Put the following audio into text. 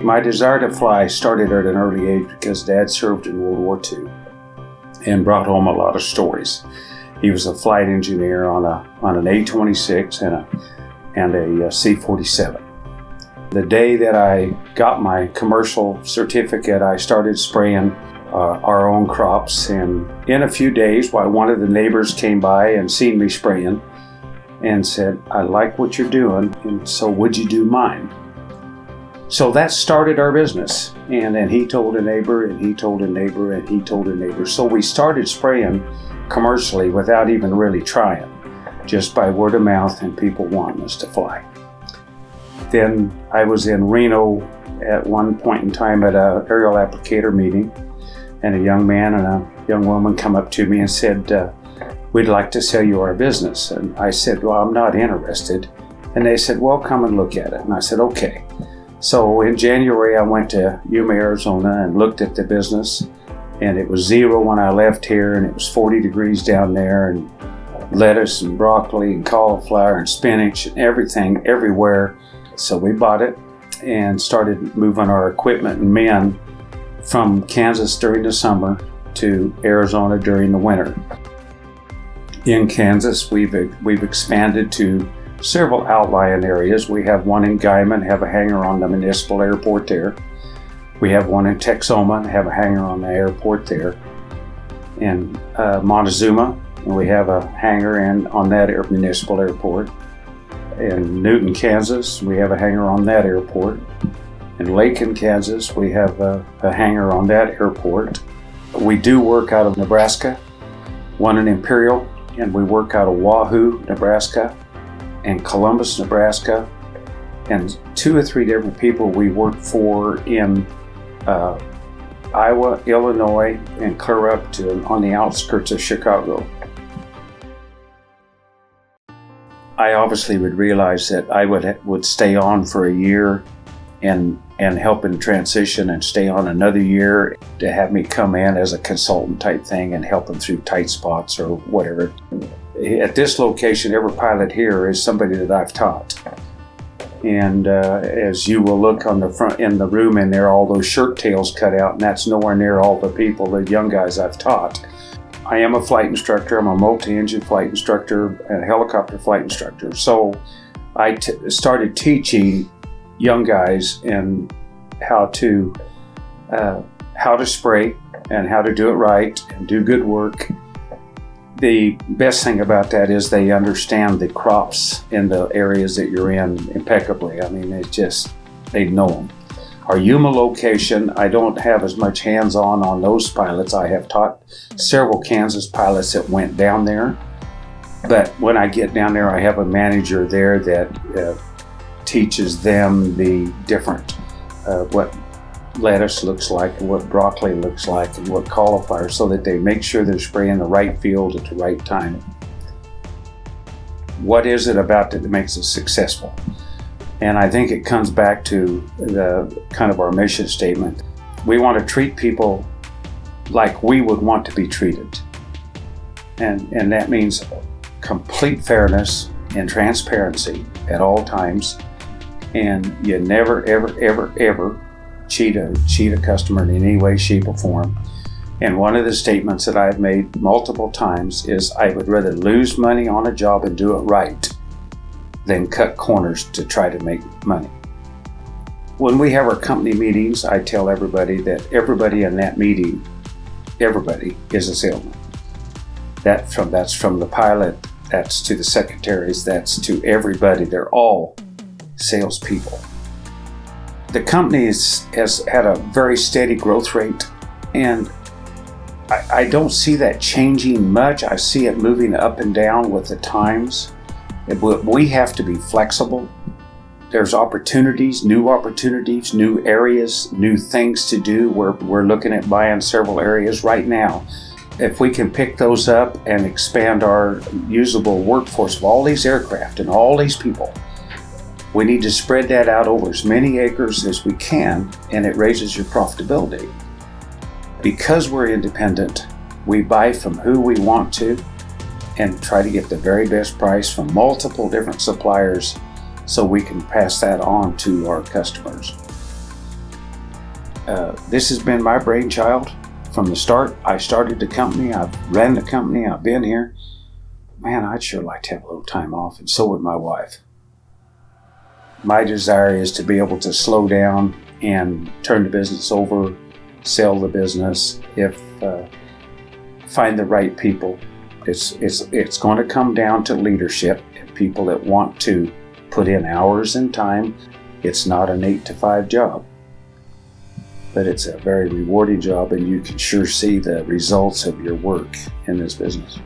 My desire to fly started at an early age because Dad served in World War II and brought home a lot of stories. He was a flight engineer on an A-26 and a C-47. The day that I got my commercial certificate, I started spraying our own crops, and in a few days, one of the neighbors came by and seen me spraying and said, "I like what you're doing, and so would you do mine?" So that started our business, and then he told a neighbor, and he told a neighbor, and he told a neighbor. So we started spraying commercially without even really trying, just by word of mouth and people wanting us to fly. Then I was in Reno at one point in time at an aerial applicator meeting, and a young man and a young woman come up to me and said, "We'd like to sell you our business." And I said, "Well, I'm not interested." And they said, "Well, come and look at it." And I said, "Okay." So in January, I went to Yuma, Arizona and looked at the business, and it was 0 when I left here, and it was 40 degrees down there, and lettuce and broccoli and cauliflower and spinach and everything everywhere. So we bought it and started moving our equipment and men from Kansas during the summer to Arizona during the winter. In Kansas, we've expanded to several outlying areas. We have one in Guyman, have a hangar on the municipal airport there. We have one in Texoma, have a hangar on the airport there. In Montezuma, we have a hangar on that municipal airport. In Newton, Kansas, we have a hangar on that airport. In Lakin, Kansas, we have a hangar on that airport. We do work out of Nebraska, one in Imperial, and we work out of Wahoo, Nebraska, and Columbus, Nebraska, and 2 or 3 different people we work for in Iowa, Illinois, and clear up to on the outskirts of Chicago. I obviously would realize that I would stay on for a year and help in transition and stay on another year to have me come in as a consultant type thing and help them through tight spots or whatever. At this location, every pilot here is somebody that I've taught. And as you will look on the front in the room in there, all those shirt tails cut out, and that's nowhere near all the people, the young guys I've taught. I am a flight instructor. I'm a multi-engine flight instructor and a helicopter flight instructor. So I started teaching young guys and how to spray and how to do it right and do good work. The best thing about that is they understand the crops in the areas that you're in impeccably. I mean, they know them. Our Yuma location, I don't have as much hands-on those pilots. I have taught several Kansas pilots that went down there. But when I get down there, I have a manager there that teaches them the different, what lettuce looks like and what broccoli looks like and what cauliflower, so that they make sure they're spraying the right field at the right time. What is it about that makes it successful? And I think it comes back to the kind of our mission statement. We want to treat people like we would want to be treated. And that means complete fairness and transparency at all times. And you never, ever, ever, ever cheat a customer in any way, shape, or form. And one of the statements that I've made multiple times is I would rather lose money on a job and do it right than cut corners to try to make money. When we have our company meetings, I tell everybody that everybody in that meeting, everybody is a salesman. That's from the pilot, that's to the secretaries, that's to everybody. They're all salespeople. The company has had a very steady growth rate, and I don't see that changing much. I see it moving up and down with the times. We have to be flexible. There's opportunities, new areas, new things to do. We're looking at buying several areas right now. If we can pick those up and expand our usable workforce of all these aircraft and all these people, we need to spread that out over as many acres as we can, and it raises your profitability. Because we're independent, we buy from who we want to and try to get the very best price from multiple different suppliers so we can pass that on to our customers. This has been my brainchild from the start. I started the company, I've ran the company, I've been here. Man, I'd sure like to have a little time off, and so would my wife. My desire is to be able to slow down and turn the business over, sell the business, find the right people. It's going to come down to leadership and people that want to put in hours and time. It's not an 8-to-5 job, but it's a very rewarding job, and you can sure see the results of your work in this business.